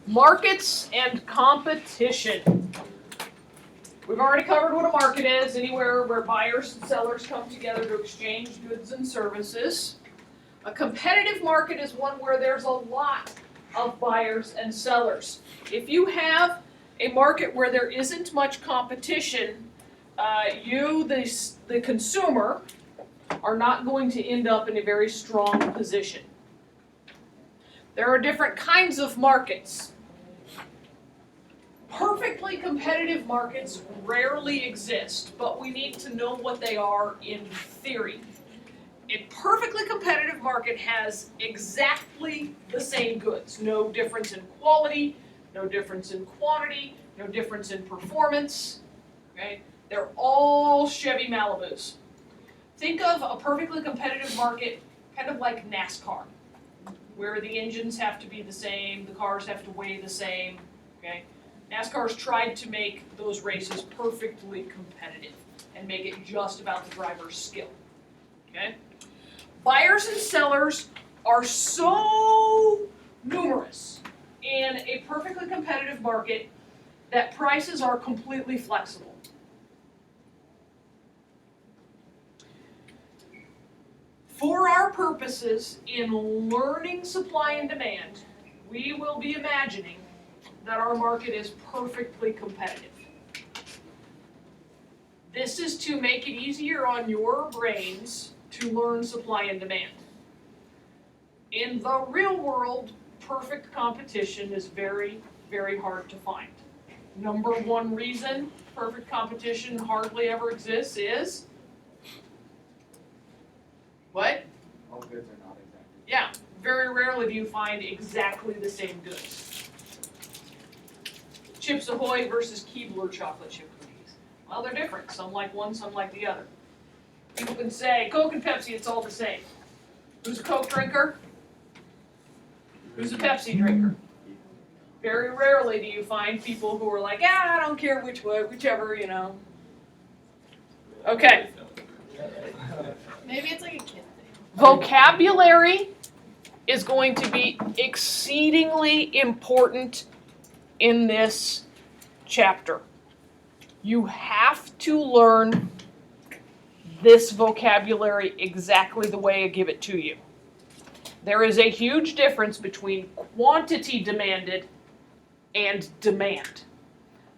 Markets and competition. We've already covered what a market is, anywhere where buyers and sellers come together to exchange goods and services. A competitive market is one where there's a lot of buyers and sellers. If you have a market where there isn't much competition, you, the consumer, are not going to end up in a very strong position. There are different kinds of markets. Perfectly competitive markets rarely exist, but we need to know what they are in theory. A perfectly competitive market has exactly the same goods. No difference in quality, no difference in quantity, no difference in performance. Okay? They're all Chevy Malibus. Think of a perfectly competitive market kind of like NASCAR, where the engines have to be the same, the cars have to weigh the same. Okay? NASCAR's tried to make those races perfectly competitive and make it just about the driver's skill. Okay? Buyers and sellers are so numerous in a perfectly competitive market that prices are completely flexible. For our purposes in learning supply and demand, we will be imagining that our market is perfectly competitive. This is to make it easier on your brains to learn supply and demand. In the real world, perfect competition is very, very hard to find. Number one reason perfect competition hardly ever exists is what? All goods are not exactly. Yeah, very rarely do you find exactly the same goods. Chips Ahoy versus Keebler chocolate chip cookies. Well, they're different. Some like one, some like the other. People can say, Coke and Pepsi, it's all the same. Who's a Coke drinker? Who's a Pepsi drinker? Very rarely do you find people who are like, I don't care which way, whichever, you know. Okay. Maybe it's like a kid thing. Vocabulary is going to be exceedingly important in this chapter. You have to learn this vocabulary exactly the way I give it to you. There is a huge difference between quantity demanded and demand.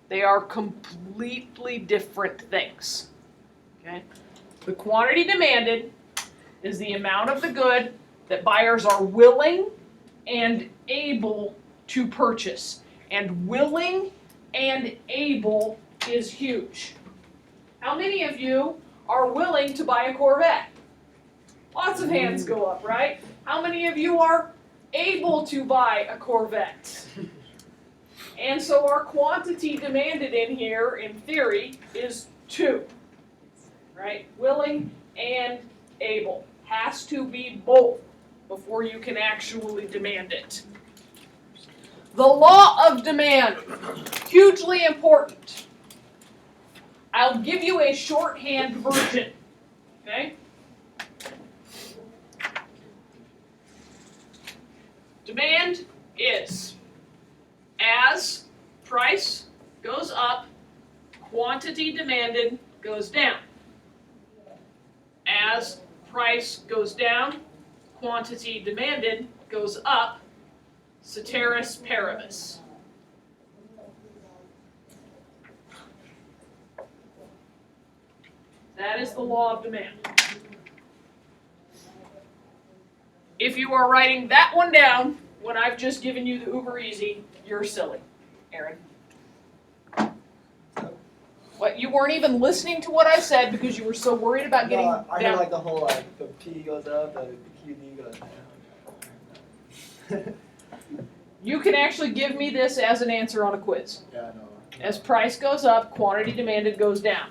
They are completely different things. Okay? The quantity demanded is the amount of the good that buyers are willing and able to purchase. And willing and able is huge. How many of you are willing to buy a Corvette? Lots of hands go up, right? How many of you are able to buy a Corvette? And so our quantity demanded in here, in theory, is 2. Right? Willing and able. Has to be both before you can actually demand it. The law of demand, hugely important. I'll give you a shorthand version, okay? Demand is as price goes up, quantity demanded goes down. As price goes down, quantity demanded goes up. Ceteris paribus. That is the law of demand. If you are writing that one down when I've just given you the uber easy, you're silly, Aaron. What, you weren't even listening to what I said because you were so worried about getting I heard down. like the whole the P goes up, the QD goes down. You can actually give me this as an answer on a quiz. Yeah, I know. As price goes up, quantity demanded goes down.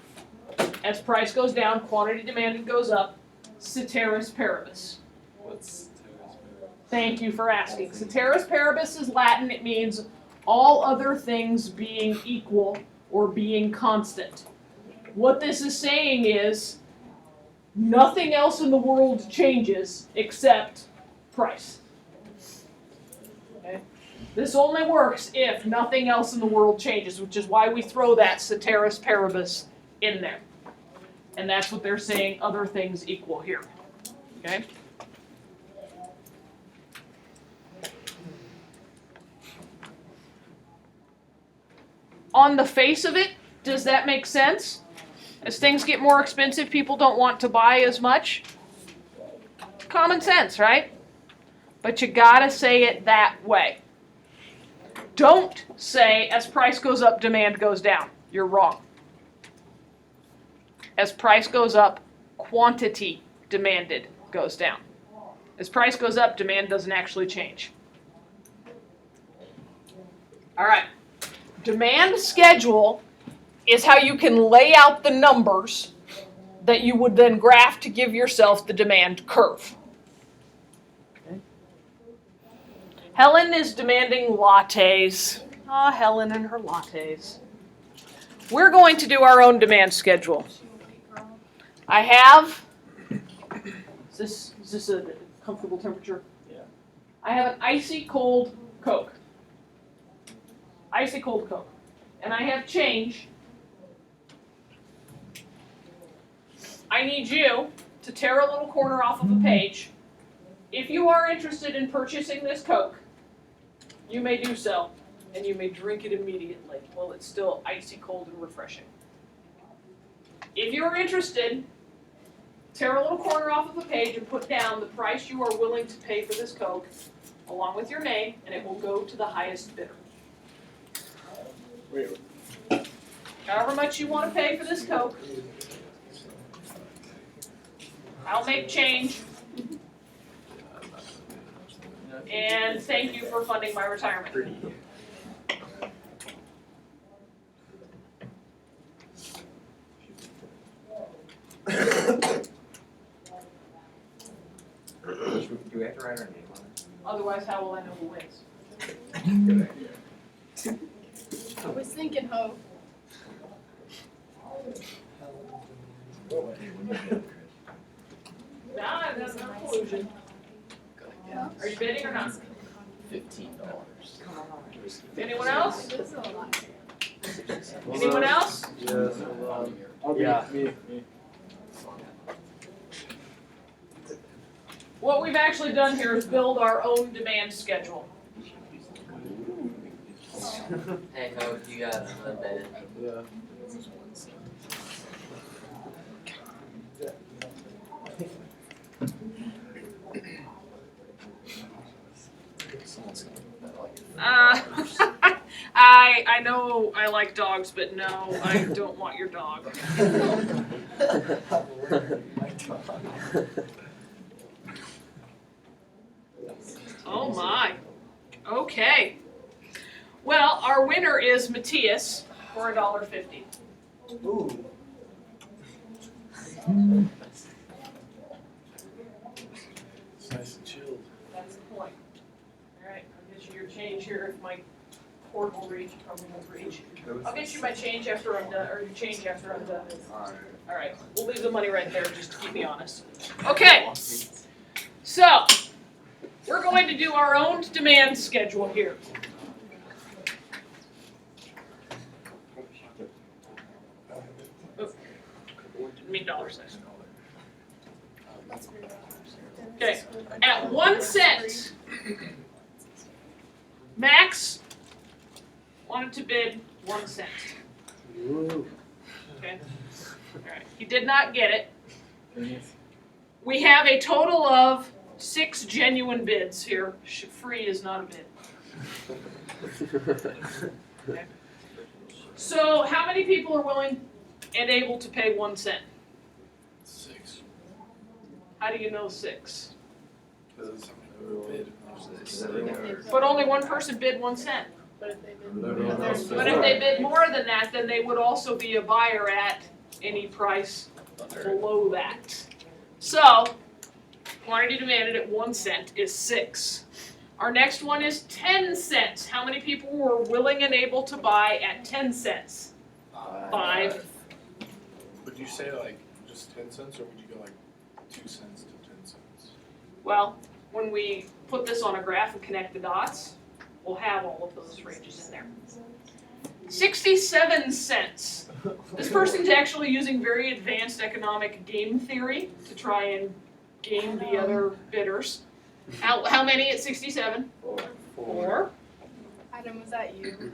As price goes down, quantity demanded goes up. Ceteris paribus. What's ceteris paribus? Thank you for asking. Ceteris paribus is Latin. It means all other things being equal or being constant. What this is saying is nothing else in the world changes except price. Okay? This only works if nothing else in the world changes, which is why we throw that ceteris paribus in there. And that's what they're saying other things equal here. Okay? On the face of it, does that make sense? As things get more expensive, people don't want to buy as much. Common sense, right? But you gotta say it that way. Don't say, as price goes up, demand goes down. You're wrong. As price goes up, quantity demanded goes down. As price goes up, demand doesn't actually change. All right. Demand schedule is how you can lay out the numbers that you would then graph to give yourself the demand curve. Okay. Helen is demanding lattes. Ah, Helen and her lattes. We're going to do our own demand schedule. I have, is this a comfortable temperature? Yeah. I have an icy cold Coke. Icy cold Coke. And I have change. I need you to tear a little corner off of a page. If you are interested in purchasing this Coke, you may do so, and you may drink it immediately while it's still icy cold and refreshing. If you're interested, tear a little corner off of a page and put down the price you are willing to pay for this Coke, along with your name, and it will go to the highest bidder. Wait. However much you want to pay for this Coke, I'll make change. And thank you for funding my retirement. Do we have to write our name on it? Otherwise, how will I know who wins? Good idea. I was thinking Hope. Nah, that's not collusion. Are you bidding or not? $15. Anyone else? This is a lot. Anyone else? Yes, yeah, me. What we've actually done here is build our own demand schedule. Hey, Hope, you got a bed. Yeah. I know I like dogs, but no, I don't want your dog. Oh my. Okay. Well, our winner is Matthias for $1.50. Ooh. It's nice and chilled. That's the point. All right, I'll get you your change here if my cord will reach. Probably won't reach. I'll get you my change after I'm done, or your change after I'm done. All right, we'll leave the money right there just to keep me honest. Okay. So, we're going to do our own demand schedule here. Didn't mean dollar signs. Okay, at 1 cent, Max wanted to bid 1 cent. Okay, all right, he did not get it. We have a total of 6 genuine bids here. Free is not a bid. Okay. So, how many people are willing and able to pay 1 cent? 6. How do you know 6? Because bid. But only one person bid 1 cent. But if they did, But if they bid more than that, then they would also be a buyer at any price below that. So, quantity demanded at 1 cent is 6. Our next one is 10 cents. How many people were willing and able to buy at 10 cents? 5. Would you say like just 10 cents or would you go like 2 cents to 10 cents? Well, when we put this on a graph and connect the dots, will have all of those ranges in there. 67 cents. This person's actually using very advanced economic game theory to try and game the other bidders. How many at 67? 4. Adam, was that you?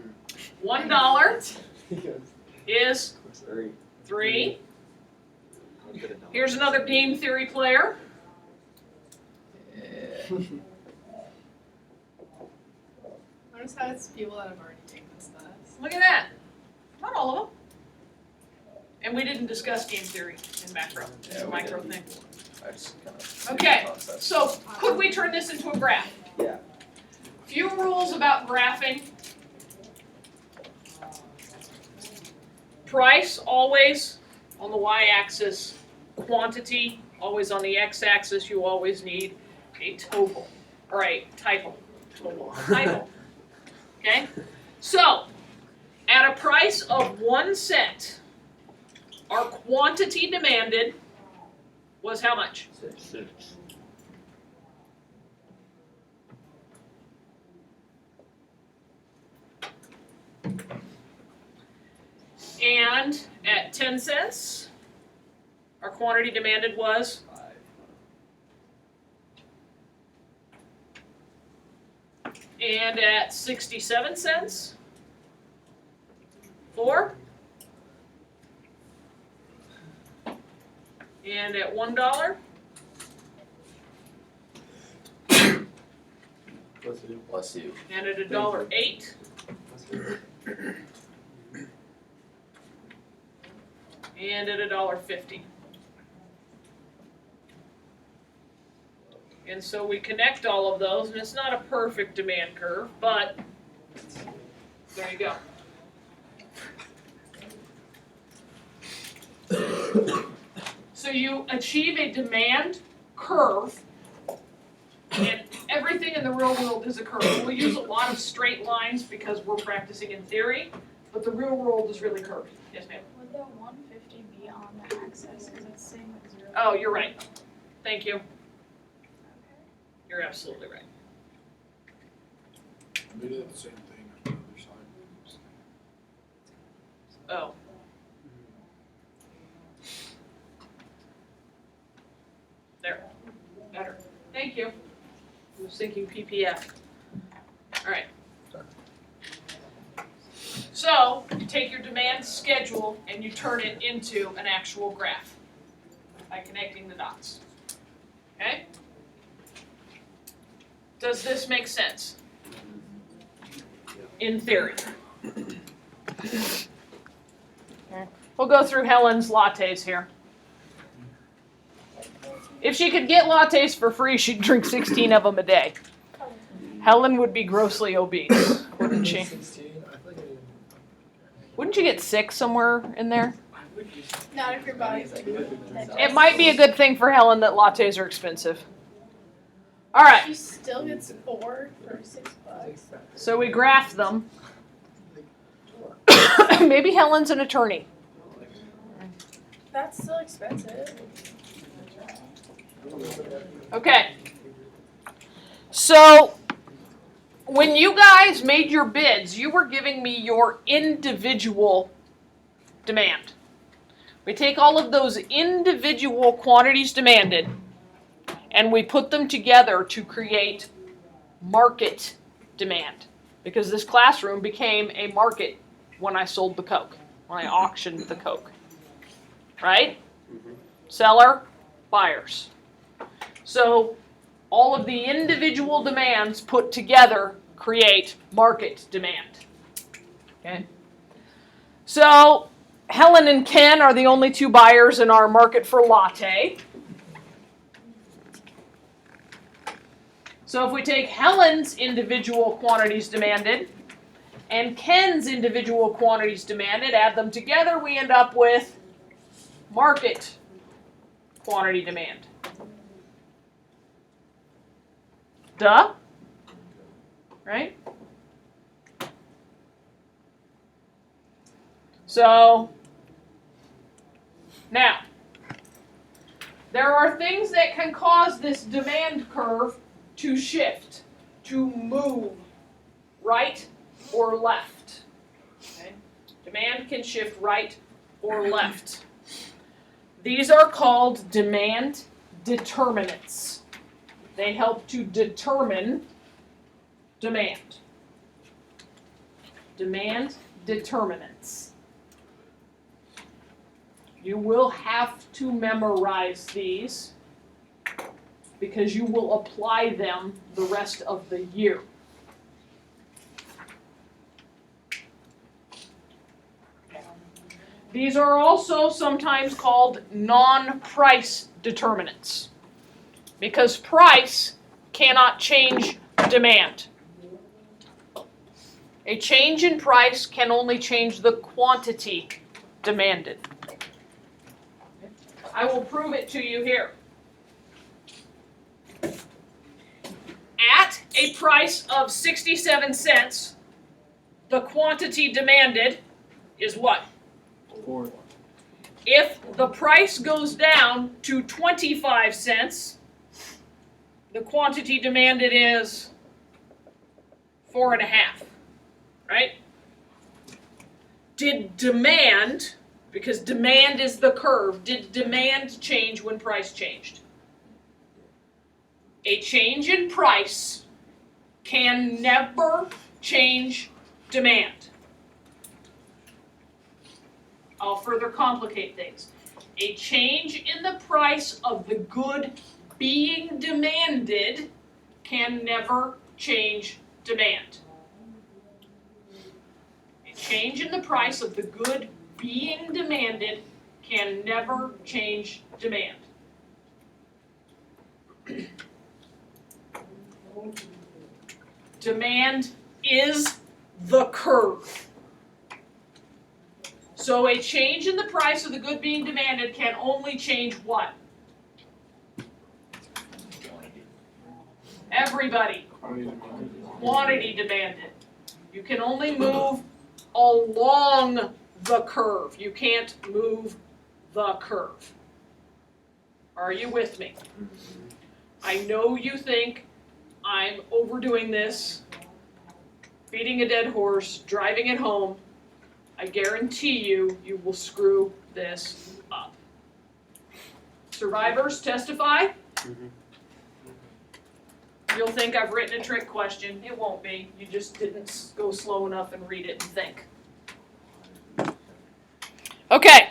$1 is 3. Here's another game theory player. Notice how it's people that have already taken this class. Look at that. Not all of them. And we didn't discuss game theory in macro. It's a micro thing. Okay, so could we turn this into a graph? Yeah. Few rules about graphing. Price always on the y-axis. Quantity always on the x-axis. You always need a total, or a typo. Typo. Okay? So, at a price of 1 cent, our quantity demanded was how much? 6. And at 10 cents, our quantity demanded was? 5. And at 67 cents, 4. And at $1, Bless you. and at $1.08, and at $1.50. And so we connect all of those, and it's not a perfect demand curve, but there you go. So you achieve a demand curve, and everything in the real world is a curve. We'll use a lot of straight lines because we're practicing in theory, but the real world is really curvy. Yes, ma'am? Would the 150 be on the axis? Because it's saying like 0. Oh, you're right. Thank you. You're absolutely right. We did the same thing on the other side. Oh. There. Better. Thank you. I was thinking PPF. All right. So, you take your demand schedule and you turn it into an actual graph by connecting the dots. Okay? Does this make sense? In theory. We'll go through Helen's lattes here. If she could get lattes for free, she'd drink 16 of them a day. Helen would be grossly obese, wouldn't she? Wouldn't you get sick somewhere in there? Not if your body's like. It might be a good thing for Helen that lattes are expensive. All right, She still gets 4 for $6. so we graph them. Maybe Helen's an attorney. That's still expensive. Okay. So, when you guys made your bids, you were giving me your individual demand. We take all of those individual quantities demanded and we put them together to create market demand. Because this classroom became a market when I sold the Coke, when I auctioned the Coke. Right? Seller, buyers. So all of the individual demands put together create market demand. Okay? So Helen and Ken are the only 2 buyers in our market for latte. So if we take Helen's individual quantities demanded and Ken's individual quantities demanded, add them together, we end up with market quantity demand. Duh? Right? So, now, there are things that can cause this demand curve to shift, to move right or left. Okay? Demand can shift right or left. These are called demand determinants. They help to determine demand. Demand determinants. You will have to memorize these because you will apply them the rest of the year. These are also sometimes called non-price determinants because price cannot change demand. A change in price can only change the quantity demanded. I will prove it to you here. At a price of 67 cents, the quantity demanded is what? 4. If the price goes down to 25 cents, the quantity demanded is 4.5, right? Did demand, because demand is the curve, did demand change when price changed? A change in price can never change demand. I'll further complicate things. A change in the price of the good being demanded can never change demand. A change in the price of the good being demanded can never change demand. Demand is the curve. So a change in the price of the good being demanded can only change what? Everybody. Quantity demanded. You can only move along the curve. You can't move the curve. Are you with me? I know you think I'm overdoing this, beating a dead horse, driving it home. I guarantee you, you will screw this up. Survivors, testify. You'll think I've written a trick question. It won't be. You just didn't go slow enough and read it and think. Okay.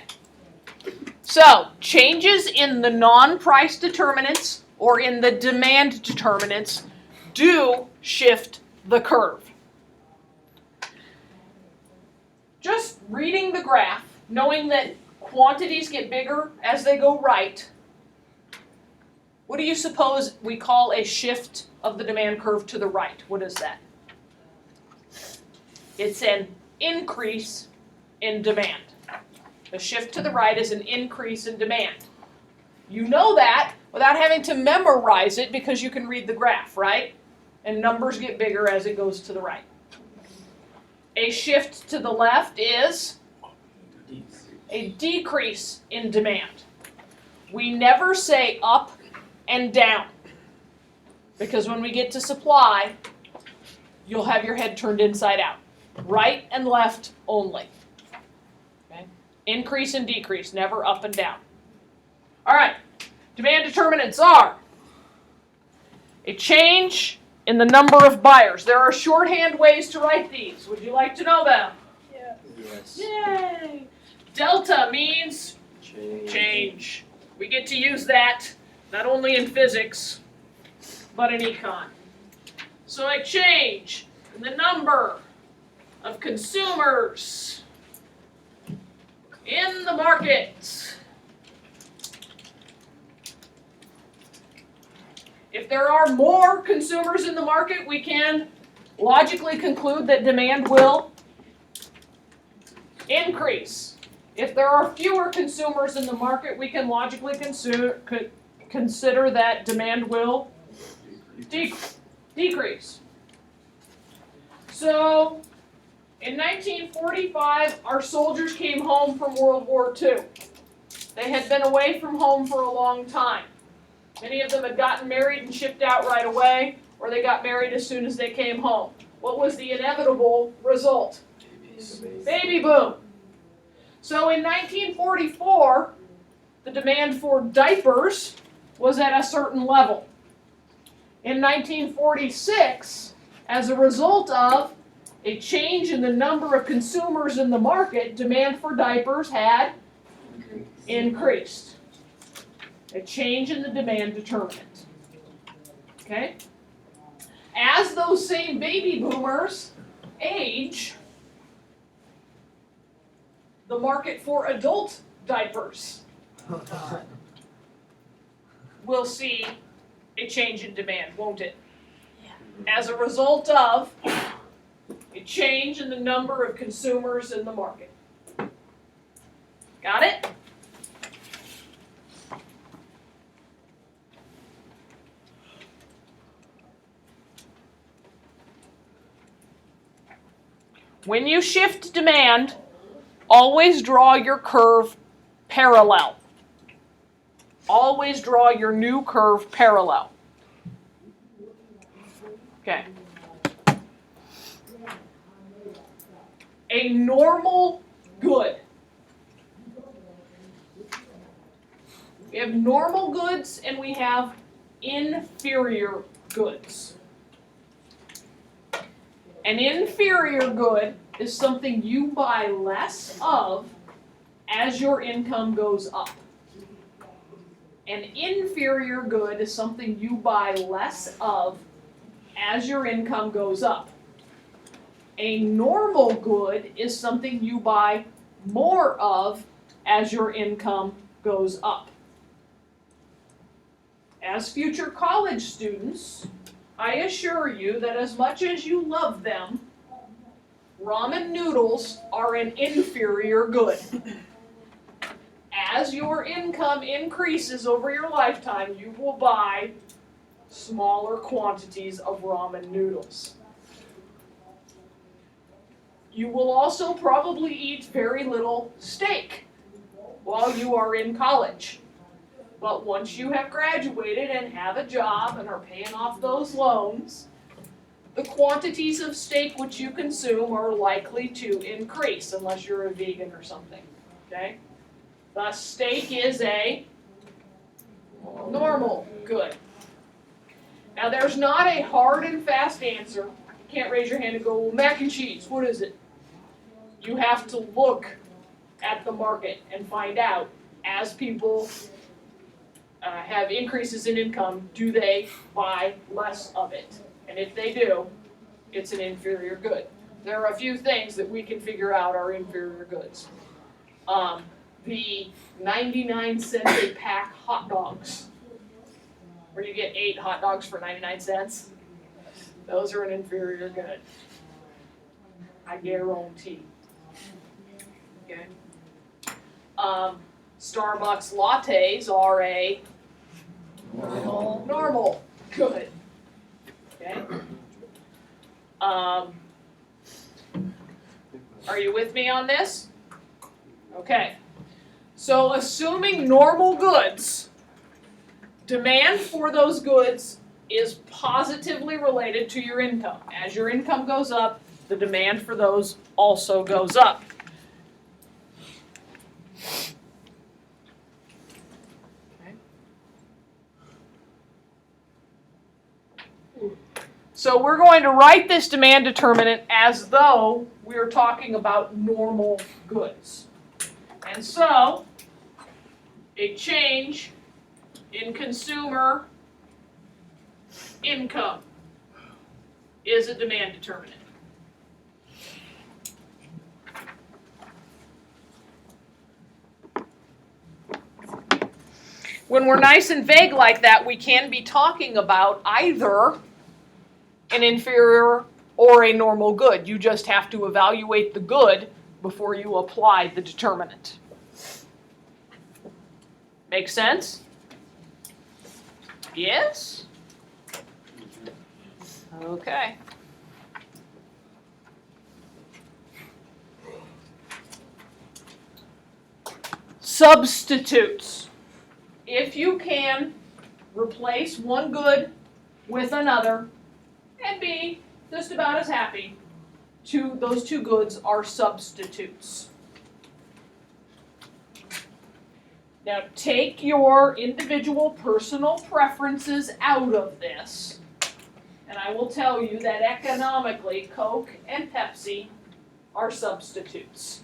So, changes in the non-price determinants or in the demand determinants do shift the curve. Just reading the graph, knowing that quantities get bigger as they go right, what do you suppose we call a shift of the demand curve to the right? What is that? It's an increase in demand. The shift to the right is an increase in demand. You know that without having to memorize it because you can read the graph, right? And numbers get bigger as it goes to the right. A shift to the left is a decrease in demand. We never say up and down because when we get to supply, you'll have your head turned inside out. Right and left only. Okay? Increase and decrease, never up and down. All right, demand determinants are a change in the number of buyers. There are shorthand ways to write these. Would you like to know them? Yeah. Yes. Yay! Delta means change. We get to use that not only in physics, but in econ. So a change in the number of consumers in the market. If there are more consumers in the market, we can logically conclude that demand will increase. If there are fewer consumers in the market, we can logically consider that demand will decrease. So, in 1945, our soldiers came home from World War II. They had been away from home for a long time. Many of them had gotten married and shipped out right away, or they got married as soon as they came home. what was the inevitable result? Babies. Baby boom. So in 1944, the demand for diapers was at a certain level. In 1946, as a result of a change in the number of consumers in the market, demand for diapers had increased. A change in the demand determinant. Okay? As those same baby boomers age, the market for adult diapers will see a change in demand, won't it? As a result of a change in the number of consumers in the market. Got it? When you shift demand, always draw your curve parallel. Always draw your new curve parallel. Okay. A normal good. We have normal goods and we have inferior goods. An inferior good is something you buy less of as your income goes up. An inferior good is something you buy less of as your income goes up. A normal good is something you buy more of as your income goes up. As future college students, I assure you that as much as you love them, ramen noodles are an inferior good. As your income increases over your lifetime, you will buy smaller quantities of ramen noodles. You will also probably eat very little steak while you are in college. But once you have graduated and have a job and are paying off those loans, the quantities of steak which you consume are likely to increase unless you're a vegan or something. Okay? Thus, steak is a normal good. Now, there's not a hard and fast answer. You can't raise your hand and go, well, mac and cheese, what is it? You have to look at the market and find out, as people have increases in income, do they buy less of it? And if they do, it's an inferior good. There are a few things that we can figure out are inferior goods. The 99 cent a pack hot dogs, where you get 8 hot dogs for 99 cents, those are an inferior good. I guarantee. Okay. Starbucks lattes are a normal good. Okay. Are you with me on this? Okay. So assuming normal goods, demand for those goods is positively related to your income. As your income goes up, the demand for those also goes up. So we're going to write this demand determinant as though we are talking about normal goods. And so, a change in consumer income is a demand determinant. When we're nice and vague like that, we can be talking about either an inferior or a normal good. You just have to evaluate the good before you apply the determinant. Make sense? Yes? Okay. Substitutes. If you can replace one good with another and be just about as happy. Those two goods are substitutes. Now take your individual personal preferences out of this, and I will tell you that economically, Coke and Pepsi are substitutes.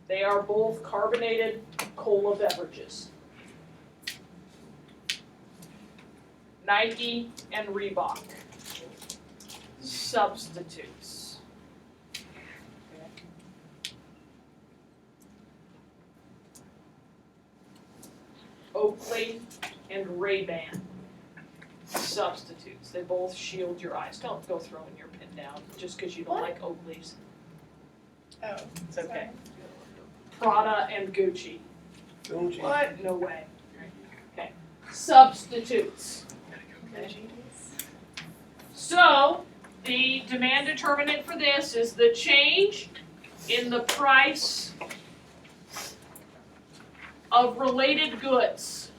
They are both carbonated cola beverages. Nike and Reebok, substitutes. Oakley and Ray-Ban, substitutes. They both shield your eyes. Don't go throwing your pen down just because you don't What? like Oakley's. Oh, It's okay. Prada and Gucci. Gucci. What? No way. Okay. Substitutes. Gucci. So, the demand determinant for this is the change in the price of related goods.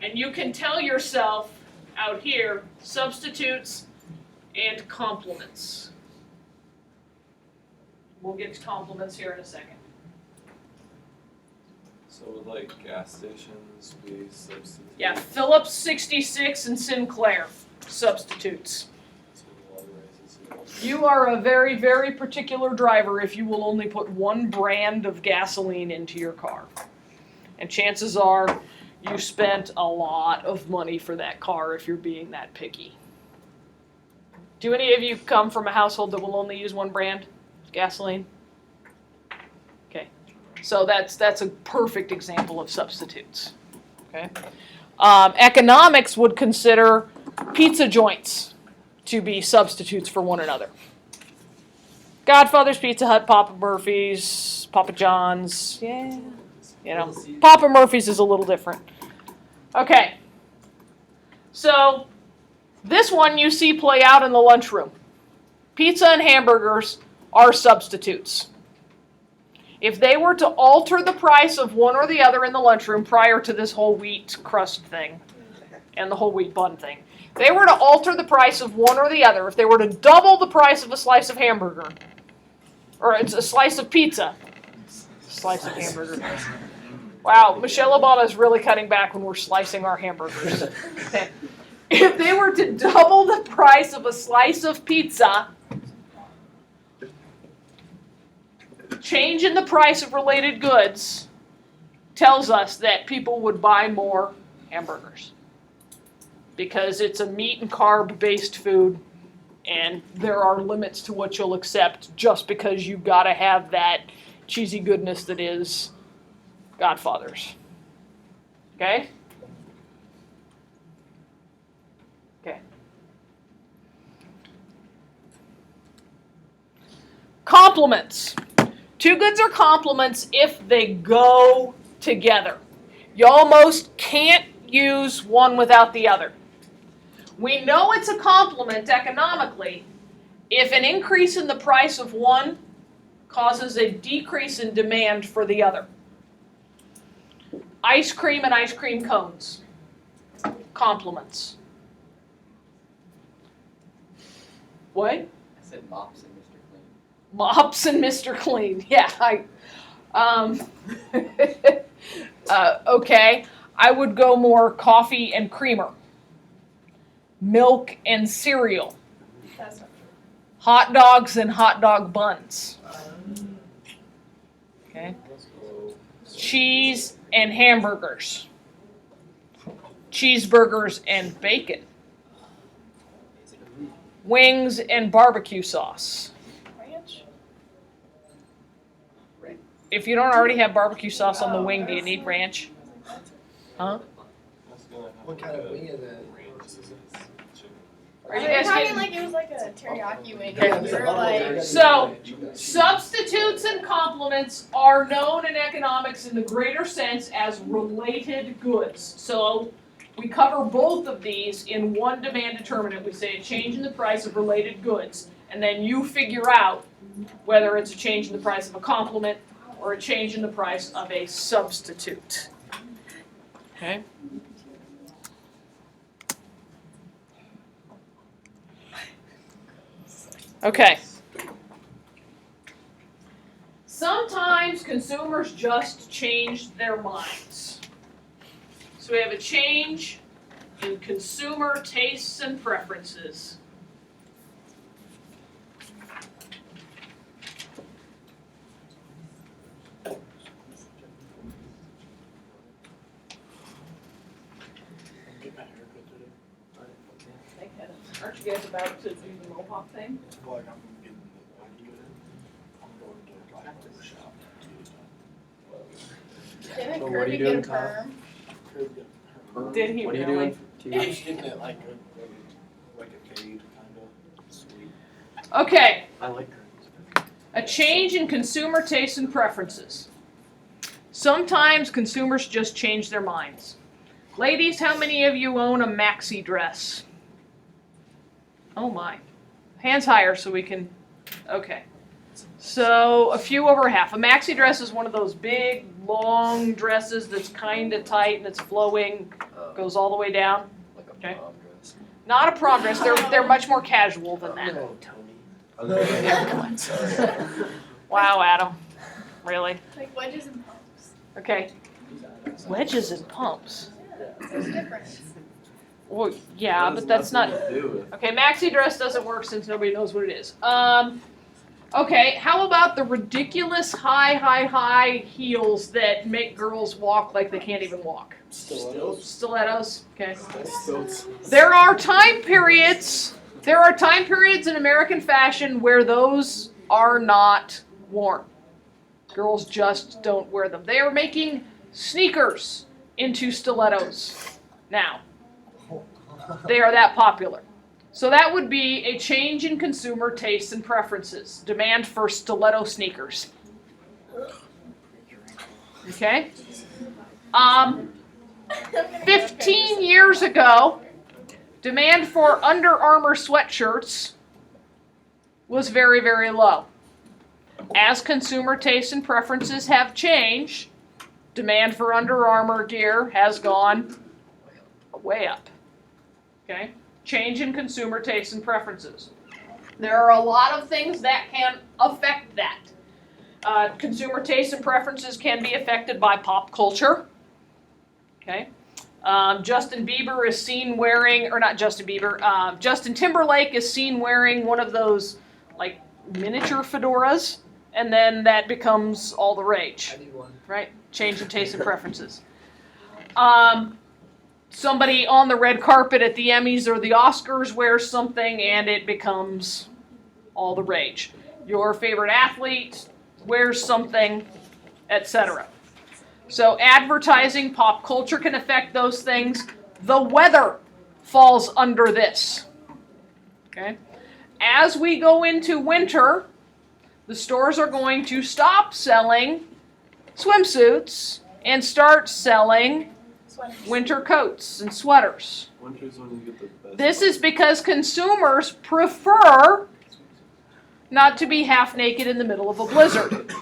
And you can tell yourself out here, substitutes and complements. We'll get to complements here in a second. So would like gas stations be substitute? Yeah, Phillips 66 and Sinclair, substitutes. So water rises. You are a very, very particular driver if you will only put one brand of gasoline into your car. And chances are you spent a lot of money for that car if you're being that picky. Do any of you come from a household that will only use one brand of gasoline? Okay, so that's a perfect example of substitutes. Okay, economics would consider pizza joints to be substitutes for one another. Godfather's, Pizza Hut, Papa Murphy's, Papa John's, yeah, you know, Papa Murphy's is a little different. Okay, so this one you see play out in the lunchroom. Pizza and hamburgers are substitutes. If they were to alter the price of one or the other in the lunchroom prior to this whole wheat crust thing and the whole wheat bun thing, if they were to alter the price of one or the other, if they were to double the price of a slice of hamburger, or it's a slice of pizza, slice of hamburger. Wow, Michelle Obama is really cutting back when we're slicing our hamburgers. Okay. If they were to double the price of a slice of pizza, change in the price of related goods tells us that people would buy more hamburgers because it's a meat and carb based food and there are limits to what you'll accept just because you gotta have that cheesy goodness that is Godfather's. Okay? Okay. Complements. Two goods are complements if they go together. You almost can't use one without the other. We know it's a complement economically if an increase in the price of one causes a decrease in demand for the other. Ice cream and ice cream cones. Complements. What? I said mops and Mr. Clean. Mops and Mr. Clean. Yeah, okay. I would go more coffee and creamer. Milk and cereal. That's not true. Hot dogs and hot dog buns. Okay. Cheese and hamburgers. Cheeseburgers and bacon. Wings and barbecue sauce. Ranch? If you don't already have barbecue sauce on the wing, do you need ranch? Huh? What kind of wing is that? Are you They were guys talking getting... like it was like a teriyaki wing. Okay. And we were like, So, substitutes and complements are known in economics in the greater sense as related goods. So, we cover both of these in one demand determinant. We say a change in the price of related goods. And then you figure out whether it's a change in the price of a complement or a change in the price of a substitute. Okay? Okay. Sometimes consumers just change their minds. So we have a change in consumer tastes and preferences. Get my haircut today. Aren't you guys about to do the mohawk thing? Well, like I'm getting the body good in. I'm going to like barber shop to get it Didn't Well, what are Kirby you get a doing, Kyle? perm? done. Did he What are you really? doing? I'm just getting it like a fade kind of sweet. Okay, I like her. a change in consumer tastes and preferences. Sometimes consumers just change their minds. Ladies, how many of you own a maxi dress? Oh my. Hands higher so we can, okay. So a few over half. A maxi dress is one of those big, long dresses that's kind of tight and it's flowing, goes all the way down. Like a Okay. prom dress. Not a prom dress, they're much more casual than that. No, Tony. Wow, Adam. Really? Like wedges and pumps. Okay. Wedges and pumps. There's a difference. Well, yeah, but that's not. Okay, maxi dress doesn't work since nobody knows what it is. Okay, how about the ridiculous high heels that make girls walk like they can't even walk? Stilettos. Okay. There are time periods. There are time periods in American fashion where those are not worn. Girls just don't wear them. They are making sneakers into stilettos now. They are that popular. So that would be a change in consumer tastes and preferences. Demand for stiletto sneakers. Okay? 15 years ago, demand for Under Armour sweatshirts was very, very low. As consumer tastes and preferences have changed, demand for Under Armour gear has gone way up. Okay? Change in consumer tastes and preferences. There are a lot of things that can affect that. Consumer tastes and preferences can be affected by pop culture. Okay? Justin Bieber is seen wearing, or not Justin Bieber, Justin Timberlake is seen wearing one of those like miniature fedoras, and then that becomes all the rage. I need one. Right? Change in taste and preferences. Somebody on the red carpet at the Emmys or the Oscars wears something and it becomes all the rage. Your favorite athlete wears something, etc. So advertising, pop culture can affect those things. The weather falls under this. Okay? As we go into winter, the stores are going to stop selling swimsuits and start selling winter coats and sweaters. Winter's when you get the best. This is because consumers prefer not to be half naked in the middle of a blizzard.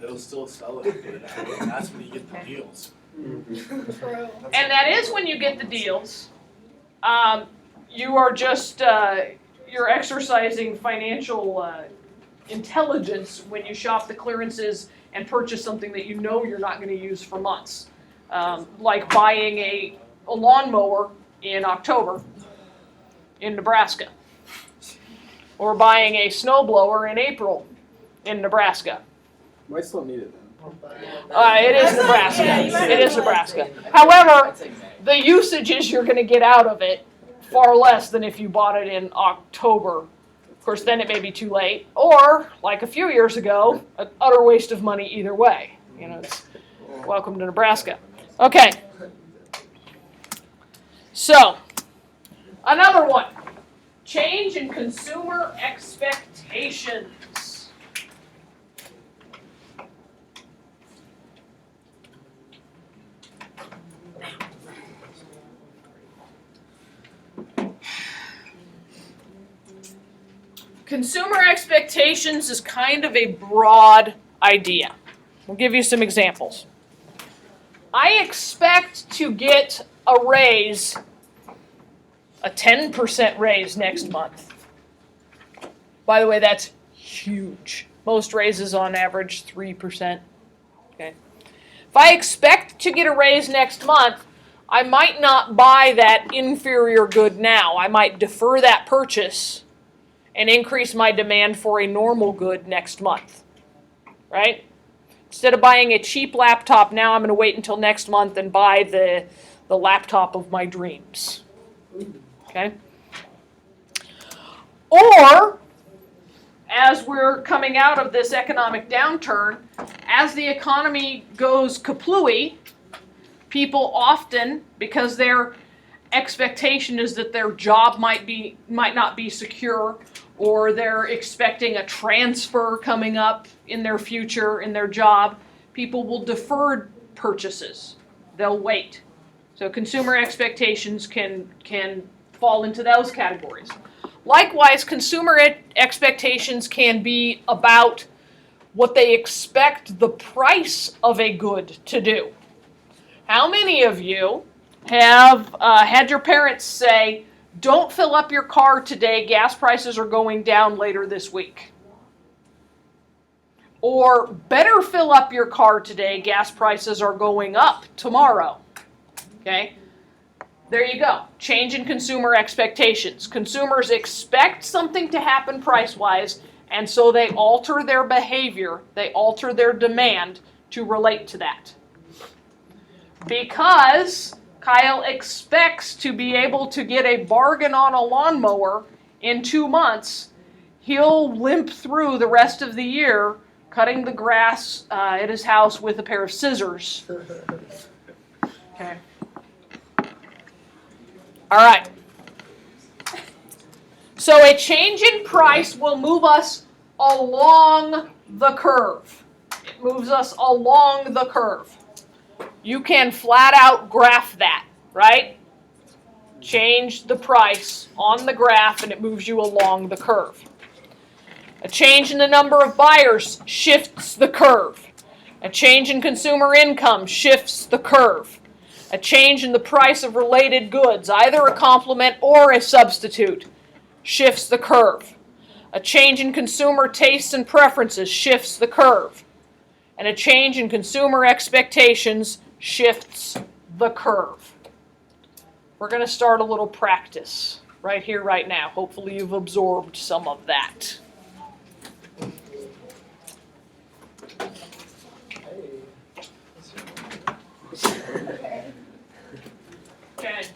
They'll still sell it, but that's when you get the deals. True. And that is when you get the deals. You are just, you're exercising financial intelligence when you shop the clearances and purchase something that you know you're not going to use for months. Like buying a lawnmower in October in Nebraska. Or buying a snowblower in April in Nebraska. Might still need it then. It is Nebraska. It is Nebraska. However, the usages you're going to get out of it far less than if you bought it in October. Of course, then it may be too late. Or, like a few years ago, an utter waste of money either way. You know, it's welcome to Nebraska. Okay. So, another one. Change in consumer expectations. Consumer expectations is kind of a broad idea. We'll give you some examples. I expect to get a raise, a 10% raise next month. By the way, that's huge. Most raises on average 3%. Okay. If I expect to get a raise next month, I might not buy that inferior good now. I might defer that purchase and increase my demand for a normal good next month. Right? Instead of buying a cheap laptop now, I'm going to wait until next month and buy the laptop of my dreams. Okay? Or, as we're coming out of this economic downturn, as the economy goes kaplooey, people often, because their expectation is that their job might not be secure, or they're expecting a transfer coming up in their future in their job, people will defer purchases. They'll wait. So consumer expectations can fall into those categories. Likewise, consumer expectations can be about what they expect the price of a good to do. How many of you have had your parents say, don't fill up your car today, gas prices are going down later this week? Or better fill up your car today, gas prices are going up tomorrow. Okay? There you go. Change in consumer expectations. Consumers expect something to happen price-wise, and so they alter their behavior, they alter their demand to relate to that. Because Kyle expects to be able to get a bargain on a lawnmower in 2 months, he'll limp through the rest of the year cutting the grass at his house with a pair of scissors. Okay. All right. So a change in price will move us along the curve. It moves us along the curve. You can flat out graph that, right? Change the price on the graph and it moves you along the curve. A change in the number of buyers shifts the curve. A change in consumer income shifts the curve. A change in the price of related goods, either a complement or a substitute, shifts the curve. A change in consumer tastes and preferences shifts the curve. And a change in consumer expectations shifts the curve. We're going to start a little practice right here, right now. Hopefully you've absorbed some of that. Okay.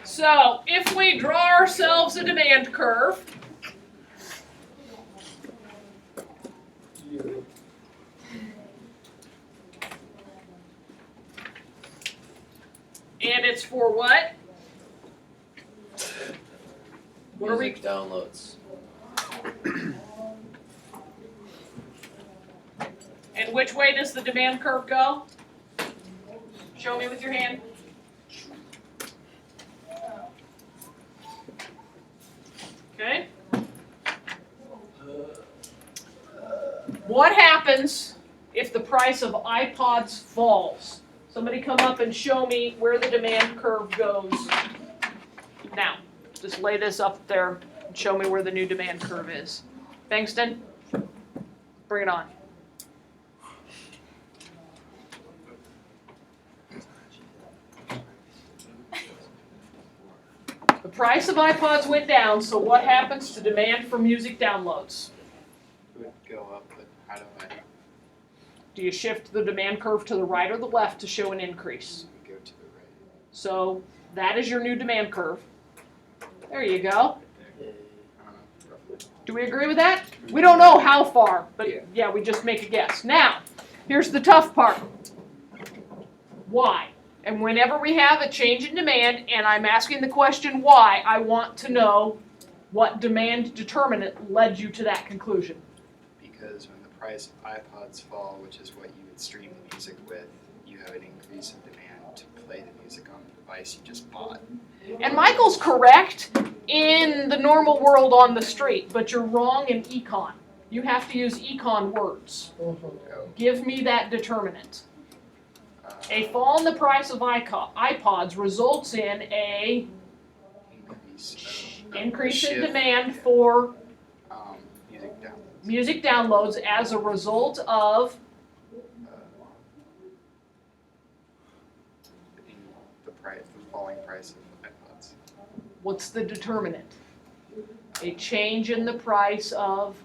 So, if we draw ourselves a demand curve, and it's for what? What are we? Music downloads. And which way does the demand curve go? Show me with your hand. Okay. What happens if the price of iPods falls? Somebody come up and show me where the demand curve goes. Now, just lay this up there and show me where the new demand curve is. Bankston, bring it on. The price of iPods went down, so what happens to demand for music downloads? It would go up, but how do I Do you shift the demand curve to the right or the left to show an increase? go to the right? So that is your new demand curve. There you go. I don't know, roughly. Do we agree with that? We don't know how far, but yeah, we just make a guess. Now, here's the tough part. Why? And whenever we have a change in demand and I'm asking the question why, I want to know what demand determinant led you to that conclusion. Because when the price of iPods fall, which is what you would stream the music with, you have an increase in demand to play the music on the device you just bought. And Michael's correct in the normal world on the street, but you're wrong in econ. You have to use econ words. Give me that determinant. A fall in the price of iPods results in a Increase Increase in Shift. demand for Music downloads. music downloads as a result of The falling price of iPods. what's the determinant? A change in the price of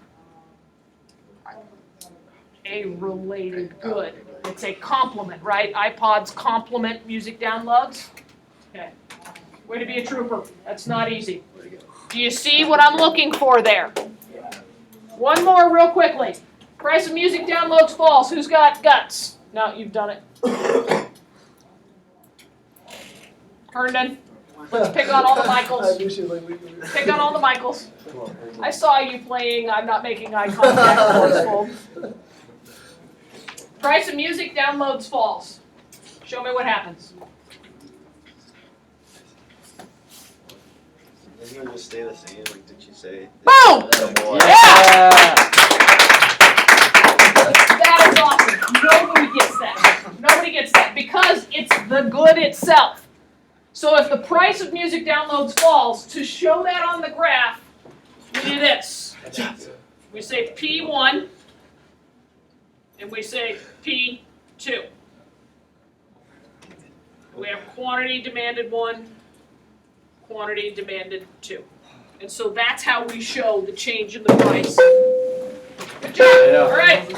iPods. a related good. It's a complement, right? iPods complement music downloads. Okay. Way to be a trooper. That's not easy. Do you see what I'm looking for there? One more real quickly. Price of music downloads falls. Who's got guts? No, you've done it. Herndon. Let's pick on all the Michaels. Pick on all the Michaels. I saw you playing. I'm not making eye contact. Forceful. Price of music downloads falls. Show me what happens. Isn't it just stay the same? Like, did you say? Boom! Boy. Yeah! That is awesome. Nobody gets that. Nobody gets that because it's the good itself. So if the price of music downloads falls, to show that on the graph, we do this. We say P1 and we say P2. We have quantity demanded 1, quantity demanded 2. And so that's how we show the change in the price. Good job. All right.